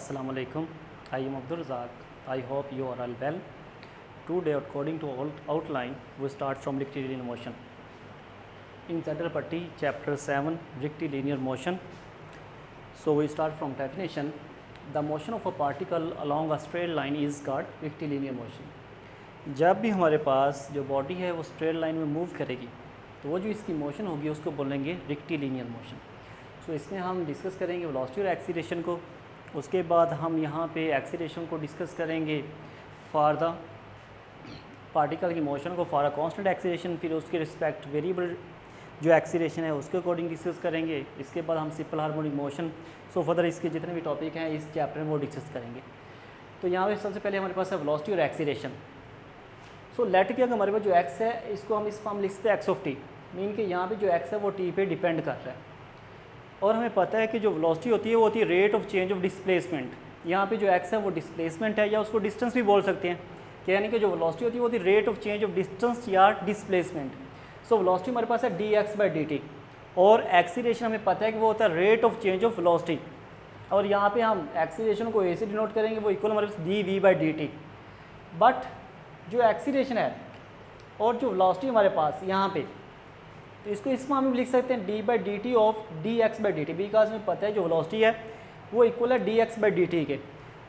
Assalamu alaikum. I am Abdul Razak. I hope you are all well. Today, according to outline, we start from rectilinear motion. In Zadar-Patti, chapter 7, rectilinear motion. So we start from definition. The motion of a particle along a straight line is called rectilinear motion. जब भी हमारे पास जो body है वो straight line में move करेगी तो वो जो इसकी मोशन होगी उसको बोलेंगे रेक्टिलिनियर मोशन. सो इसमें हम डिस्कस करेंगे वेलोसिटी और एक्सीलरेशन को. उसके बाद हम यहाँ पे एक्सीलरेशन को डिस्कस करेंगे फॉर द पार्टिकल की मोशन को फॉर अ कांस्टेंट एक्सीलरेशन. फिर उसके रिस्पेक्ट वेरिएबल जो एक्सीलरेशन है उसके अकॉर्डिंग डिस्कस करेंगे. इसके बाद हम simple harmonic motion. So further इसके जितने भी टॉपिक हैं इस चैप्टर में वो डिस्कस करेंगे. तो यहाँ पे सबसे पहले हमारे पास है वेलोसिटी और एक्सीलरेशन. सो लेट के अगर हमारे पास जो एक्स है इसको हम इस फॉर्म लिख सकते हैं एक्स ऑफ टी. मीन कि यहाँ पे जो एक्स है वो टी पे डिपेंड कर रहा है और हमें पता है कि जो वेलोसिटी होती है वो होती है rate of change of displacement. यहाँ पे जो एक्स है वो डिस्प्लेसमेंट है या उसको डिस्टेंस भी बोल सकते हैं. यानी कि जो वेलोसिटी होती है वो होती है rate of change of distance या डिस्प्लेसमेंट. सो वेलोसिटी हमारे पास है D X by D T और एक्सीलरेशन हमें पता है कि वो होता है rate of change of velocity. और यहाँ पे हम एक्सीलरेशन को ए से डिनोट करेंगे वो इक्वल हमारे पास d we by D T. But जो एक्सीलरेशन है और जो वेलोसिटी हमारे पास यहाँ पे तो इसको इस फॉर्म में लिख सकते हैं D by D T of D X by D T. Because हमें पता है जो वेलोसिटी है वो इक्वल है D X by D T के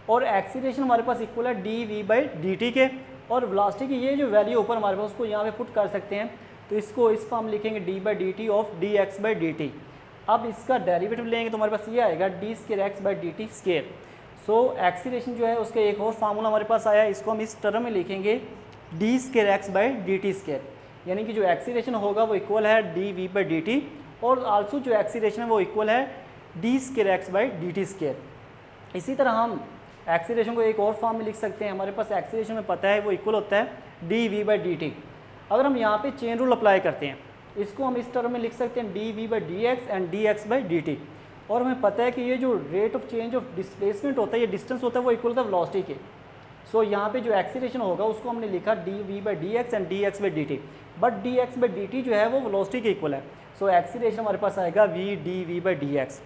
और एक्सीलरेशन हमारे पास इक्वल है D we by D T के. और वेलोसिटी की ये जो वैल्यू ऊपर हमारे पास उसको यहाँ पे पुट कर सकते हैं. तो इसको इस फॉर्म लिखेंगे D by D T of D X by D T. अब इसका डेरिवेटिव लेंगे तो हमारे पास ये आएगा D square X by D T square. So acceleration जो है उसका एक और फार्मूला हमारे पास आया. इसको हम इस टर्म में लिखेंगे D square X by D T square. यानी कि जो एक्सीलरेशन होगा वो इक्वल है D we by D T और आल्सो जो एक्सीलरेशन है वो इक्वल है D square X by D T square. इसी तरह हम एक्सीलरेशन को एक और फॉर्म में लिख सकते हैं. हमारे पास एक्सीलरेशन में पता है वो इक्वल होता है D we by D T. अगर हम यहाँ पे चेन रूल अप्लाई करते हैं इसको हम इस टर्म में लिख सकते हैं D we by D X and D X by D T. और हमें पता है कि ये जो rate of change of displacement होता है ये डिस्टेंस होता है वो इक्वल होता है वेलोसिटी के. सो यहाँ पे जो एक्सीलरेशन होगा उसको हमने लिखा D we by D X and D X by D T. But D X by D T जो है वो वेलोसिटी के इक्वल है. सो एक्सीलरेशन हमारे पास आएगा v D we by D x.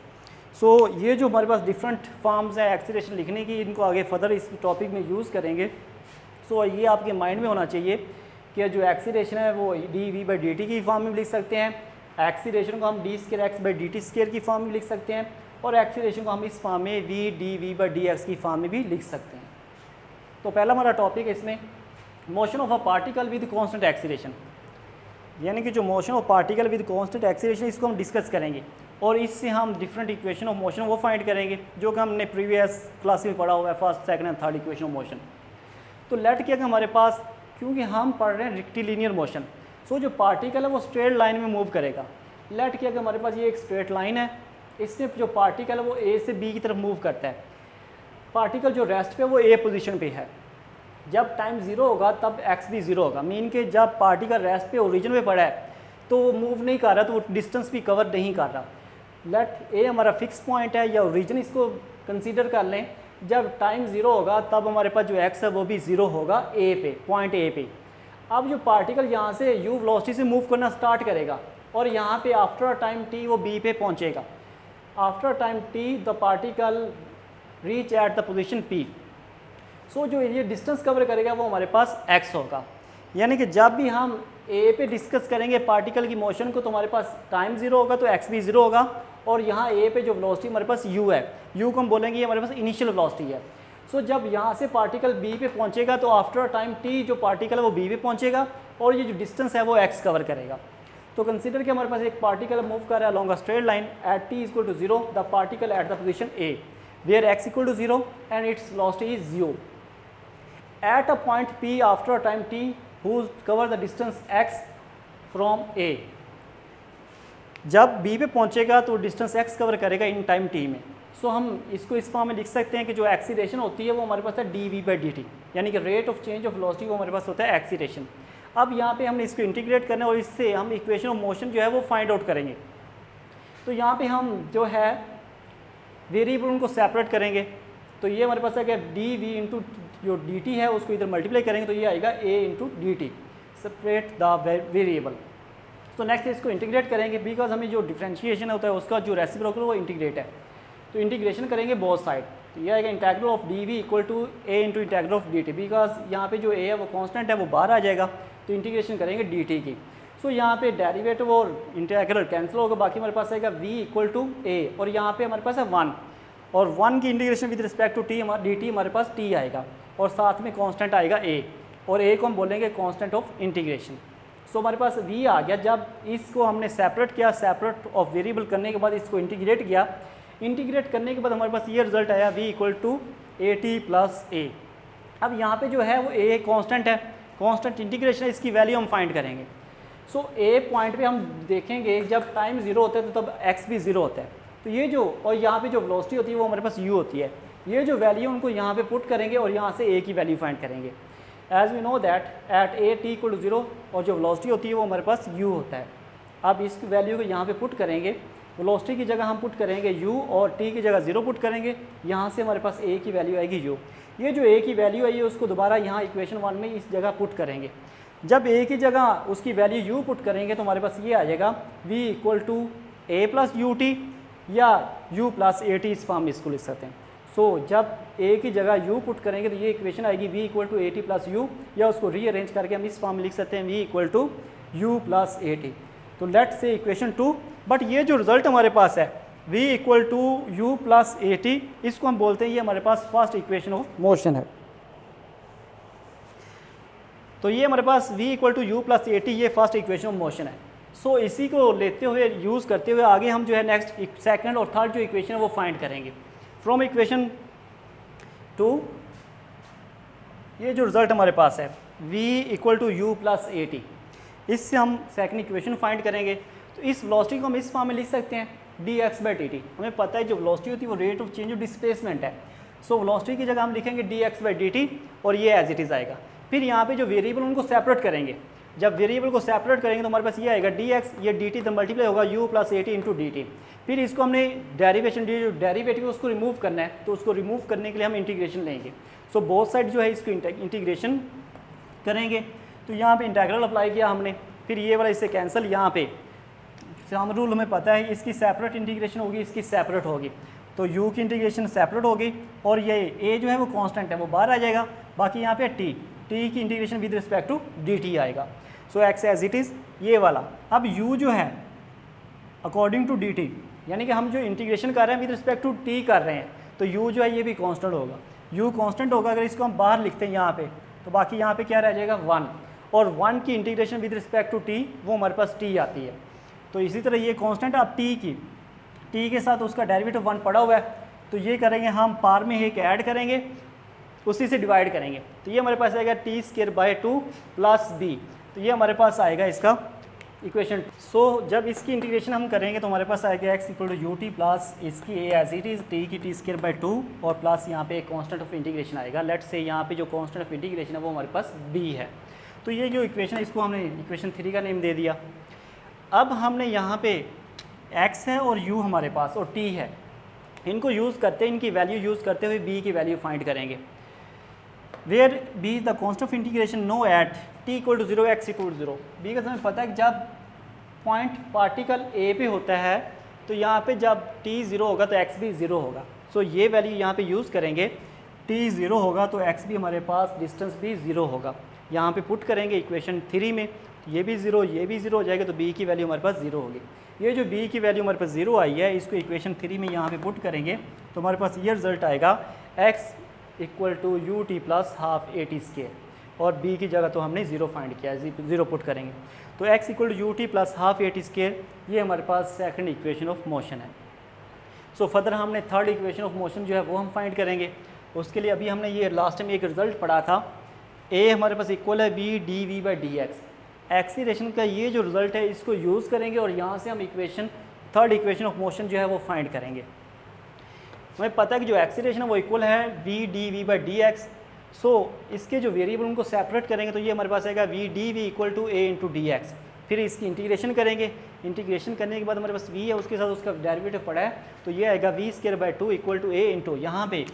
So ये जो हमारे पास डिफरेंट फॉर्म्स हैं एक्सीलरेशन लिखने की इनको आगे फर्दर इस टॉपिक में यूज़ करेंगे. सो ये आपके माइंड में होना चाहिए कि जो एक्सीलरेशन है वो D we by D T की फॉर्म में लिख सकते हैं. एक्सीलरेशन को हम D square X by D T square की फॉर्म में लिख सकते हैं और एक्सीलरेशन को हम इस फॉर्म में V D we by D X की फॉर्म में भी लिख सकते हैं. तो पहला हमारा टॉपिक है इसमें motion of a particle with constant acceleration. यानी कि जो motion of particle with constant acceleration इसको हम डिस्कस करेंगे और इससे हम डिफरेंट इक्वेशन ऑफ मोशन वो फाइंड करेंगे जो कि हमने प्रीवियस क्लास में पढ़ा हुआ है first second and third equation of motion. तो लेट किया कि हमारे पास क्योंकि हम पढ़ रहे हैं रेक्टिलिनियर मोशन. सो जो पार्टिकल है वो स्ट्रेट लाइन में मूव करेगा. लेट किया कि हमारे पास ये एक स्ट्रेट लाइन है. इसमें जो पार्टिकल है वो ए से बी की तरफ मूव करता है. पार्टिकल जो रेस्ट पे वो ए पोजीशन पे है. जब टाइम ज़ीरो होगा तब एक्स भी ज़ीरो होगा. मीन कि जब पार्टिकल रेस्ट पे ओरिजिन पे पड़ा है तो वो मूव नहीं कर रहा तो वो डिस्टेंस भी कवर नहीं कर रहा. लेट ए हमारा फिक्स पॉइंट है या ओरिजिन इसको कंसीडर कर लें. जब टाइम ज़ीरो होगा तब हमारे पास जो एक्स है वो भी ज़ीरो होगा ए पे, पॉइंट ए पे. अब जो पार्टिकल यहाँ से यू वेलोसिटी से मूव करना स्टार्ट करेगा और यहाँ पे आफ्टर टाइम टी वो बी पे पहुँचेगा. After time T the particle reach at the position P. सो जो ये डिस्टेंस कवर करेगा वो हमारे पास x होगा. यानी कि जब भी हम A पे डिस्कस करेंगे पार्टिकल की मोशन को तो हमारे पास टाइम ज़ीरो होगा तो x भी ज़ीरो होगा. और यहाँ A पे जो वेलोसिटी हमारे पास u है, u को हम बोलेंगे ये हमारे पास इनिशियल वेलोसिटी है. सो जब यहाँ से पार्टिकल B पे पहुँचेगा तो आफ्टर टाइम t जो पार्टिकल है वो B पे पहुँचेगा और ये जो डिस्टेंस है वो x कवर करेगा. तो कंसिडर कि हमारे पास एक पार्टिकल मूव कर रहा है along a straight line at t equal to 0 the particle at the position A where x equal to 0 and its velocity is 0. At a point P after a time t whose cover the distance x from A. जब B पे पहुंचेगा तो distance x cover करेगा in time t में. सो हम इसको इस form में लिख सकते हैं कि जो एक्सीलरेशन होती है वो हमारे पास है D we by D T. यानी कि rate of change of velocity वो हमारे पास होता है एक्सीलरेशन. अब यहाँ पे हमने इसको इंटीग्रेट करना है और इससे हम इक्वेशन ऑफ मोशन जो है वो फाइंड आउट करेंगे. तो यहाँ पे हम जो है वेरिएबल उनको सेपरेट करेंगे. तो ये हमारे पास है कि डी वी इंटू जो डी टी है उसको इधर मल्टीप्लाई करेंगे तो ये आएगा a into d t. Separate the variable. तो नेक्स्ट इसको इंटीग्रेट करेंगे बिकॉज हमें जो डिफ्रेंशिएशन होता है उसका जो रेसिप्रोकल वो इंटीग्रेट है. तो इंटीग्रेशन करेंगे बोथ साइड. तो ये आएगा integral of D we equal to A into integral of D T, because यहाँ पे जो ए है वो कांस्टेंट है, वो बाहर आ जाएगा, तो इंटीग्रेशन करेंगे डी टी की। सो यहाँ पे डेरिवेटिव और इंटीग्रल कैंसिल होगा, बाकी हमारे पास आएगा v इक्वल टू ए, और यहाँ पे हमारे पास है 1, और 1 की integration with respect to T हमारा डी टी हमारे पास t आएगा, और साथ में कांस्टेंट आएगा a, और a को हम बोलेंगे कांस्टेंट ऑफ इंटीग्रेशन। सो हमारे पास v आ गया। जब इसको हमने सेपरेट किया, सेपरेट ऑफ वेरिएबल करने के बाद इसको इंटीग्रेट किया, इंटीग्रेट करने के बाद हमारे पास ये रिजल्ट आया v equal to A T plus a. अब यहाँ पे जो है वो a कांस्टेंट है, कांस्टेंट इंटीग्रेशन है, इसकी वैल्यू हम फाइंड करेंगे। सो ए पॉइंट पे हम देखेंगे जब टाइम 0 होता है तो तब x भी 0 होता है, तो ये जो और यहाँ पे जो वेलोसिटी होती है वो हमारे पास u होती है, ये जो वैल्यू उनको यहाँ पे पुट करेंगे और यहाँ से a की वैल्यू फाइंड करेंगे। As we know that at A T equal to 0, और जो वेलोसिटी होती है वो हमारे पास u होता है। अब इस वैल्यू को यहाँ पे पुट करेंगे, वेलोसिटी की जगह हम पुट करेंगे u और t की जगह 0 पुट करेंगे, यहाँ से हमारे पास a की वैल्यू आएगी u। ये जो a की वैल्यू आई है उसको दोबारा यहाँ इक्वेशन 1 में इस जगह पुट करेंगे। जब a की जगह उसकी वैल्यू u पुट करेंगे तो हमारे पास ये आ जाएगा v equal to A plus U T या u प्लस ए टी, इस फॉर्म में इसको लिख सकते हैं। सो जब a की जगह u पुट करेंगे तो ये इक्वेशन आएगी v equal to A T plus U, या उसको रीअरेंज करके हम इस फॉर्म में लिख सकते हैं v equal to u plus A T. तो लेट्स से इक्वेशन 2, बट ये जो रिजल्ट हमारे पास है v equal to U plus A T, इसको हम बोलते हैं ये हमारे पास फर्स्ट इक्वेशन ऑफ मोशन है। तो ये हमारे पास v equal to U plus A T, ये फर्स्ट इक्वेशन ऑफ मोशन है। सो इसी को लेते हुए यूज़ करते हुए आगे हम जो है नेक्स्ट सेकंड और थर्ड जो इक्वेशन है वो फाइंड करेंगे। फ्रॉम इक्वेशन 2 ये जो रिजल्ट हमारे पास है v equal to U plus A T, इससे हम सेकंड इक्वेशन फाइंड करेंगे। तो इस वेलोसिटी को हम इस फॉर्म में लिख सकते हैं dx बाई डी टी। हमें पता है जो वेलोसिटी होती है वो rate of change of displacement है। सो वेलोसिटी की जगह हम लिखेंगे dx बाई डी टी, और ये एज इट इज़ आएगा। फिर यहाँ पे जो वेरिएबल उनको सेपरेट करेंगे, जब वेरिएबल को सेपरेट करेंगे तो हमारे पास ये आएगा dx, ये dt तो मल्टीप्लाई होगा u plus A T into d T. फिर इसको हमने डेरिवेटिव उसको रिमूव करना है, तो उसको रिमूव करने के लिए हम इंटीग्रेशन लेंगे। सो बोथ साइड जो है इसको इंटीग्रेशन करेंगे। तो यहाँ पे इंटीग्रल अप्लाई किया हमने, फिर ये वाला इससे कैंसिल, यहाँ पे सम रूल हमें पता है इसकी सेपरेट इंटीग्रेशन होगी, इसकी सेपरेट होगी, तो u की इंटीग्रेशन सेपरेट होगी, और ये a जो है वो कांस्टेंट है वो बाहर आ जाएगा। बाकी यहाँ पे t की integration with respect to dt आएगा। So x as it is ये वाला। अब u जो है अकॉर्डिंग टू dt, यानी कि हम जो इंटीग्रेशन कर रहे हैं विद रिस्पेक्ट टू t कर रहे हैं, तो u जो है ये भी कांस्टेंट होगा, u कांस्टेंट होगा। अगर इसको हम बाहर लिखते हैं यहाँ पे, तो बाकी यहाँ पे क्या रह जाएगा 1, और 1 की integration with respect to t वो हमारे पास t आती है। तो इसी तरह ये कांस्टेंट अब t के साथ उसका डेरिवेटिव 1 पड़ा हुआ है, तो ये करेंगे हम पार में एक ऐड करेंगे, उसी से डिवाइड करेंगे, तो ये हमारे पास आएगा T square by 2 plus B. तो ये हमारे पास आएगा इसका इक्वेशन। सो जब इसकी इंटीग्रेशन हम करेंगे तो हमारे पास आएगा x equal to u t plus इसकी a as it is t की टी स्क्वायर बाई 2, और प्लस यहाँ पे एक कांस्टेंट ऑफ इंटीग्रेशन आएगा। लेट्स से यहाँ पे जो कांस्टेंट ऑफ इंटीग्रेशन है वो हमारे पास b है। तो ये जो इक्वेशन है इसको हमने इक्वेशन 3 का नेम दे दिया। अब हमने यहाँ पे x है और u हमारे पास और t है, इनको यूज़ करते इनकी वैल्यू यूज़ करते हुए b की वैल्यू फाइंड करेंगे। Where b is the constant of integration no at t equal to 0 x equal to 0। b का हमें पता है कि जब पॉइंट पार्टिकल a पे होता है तो यहाँ पे जब t 0 होगा तो x भी 0 होगा। सो ये वैल्यू यहाँ पे यूज़ करेंगे, t 0 होगा तो x भी हमारे पास डिस्टेंस भी 0 होगा। यहाँ पे पुट करेंगे इक्वेशन 3 में, ये भी 0 ये भी 0 हो जाएगा, तो b की वैल्यू हमारे पास 0 होगी। ये जो b की वैल्यू हमारे पास 0 आई है, इसको इक्वेशन 3 में यहाँ पे पुट करेंगे तो हमारे पास ये रिजल्ट आएगा x equal to u t plus half a t square, और b की जगह तो हमने 0 फाइंड किया है, 0 पुट करेंगे। तो x equal to u t plus half a t square, ये हमारे पास सेकंड इक्वेशन ऑफ मोशन है। सो फर्दर हमने थर्ड इक्वेशन ऑफ मोशन जो है वो हम फाइंड करेंगे। उसके लिए अभी हमने ये लास्ट टाइम एक रिजल्ट पढ़ा था, a हमारे पास इक्वल है v d we by D x. Acceleration का ये जो रिजल्ट है इसको यूज़ करेंगे और यहाँ से हम equation third equation of motion जो है वो फाइंड करेंगे। हमें पता है कि जो एक्सीलरेशन है वो इक्वल है v d we by D x. So इसके जो वेरिएबल उनको सेपरेट करेंगे तो ये हमारे पास आएगा v d we equal to A into d x. फिर इसकी इंटीग्रेशन करेंगे, इंटीग्रेशन करने के बाद हमारे पास v है, उसके साथ उसका डेरिवेटिव पड़ा है, तो ये आएगा v square by 2 equal to A into यहाँ पे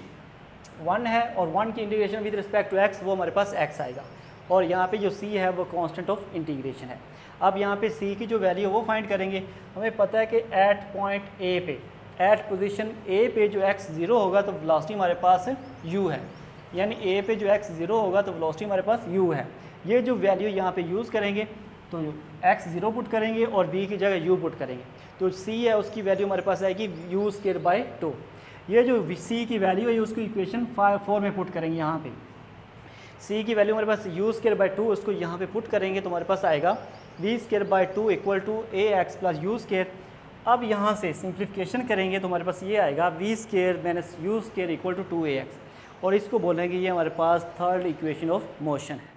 1 है और 1 की integration with respect to x वो हमारे पास x आएगा, और यहाँ पे जो c है वो कांस्टेंट ऑफ इंटीग्रेशन है। अब यहाँ पे c की जो वैल्यू है वो फाइंड करेंगे। हमें पता है कि एट पॉइंट a पे एट पोजीशन ए पे जो x 0 होगा तो वेलोसिटी हमारे पास u है, यानी a पे जो x 0 होगा तो वेलोसिटी हमारे पास u है। ये जो वैल्यू यहाँ पे यूज़ करेंगे तो x 0 पुट करेंगे और v की जगह u पुट करेंगे, तो c है उसकी वैल्यू हमारे पास आएगी u²/2। ये जो c की वैल्यू है उसको इक्वेशन 4 में पुट करेंगे। यहाँ पे c की वैल्यू हमारे पास u²/2 उसको यहाँ पे पुट करेंगे तो हमारे पास आएगा v²/2 equal to ax + u²। अब यहाँ से सिंप्लीफिकेशन करेंगे तो हमारे पास ये आएगा v² - u² equal to 2ax, और इसको बोलेंगे ये हमारे पास थर्ड इक्वेशन ऑफ मोशन है।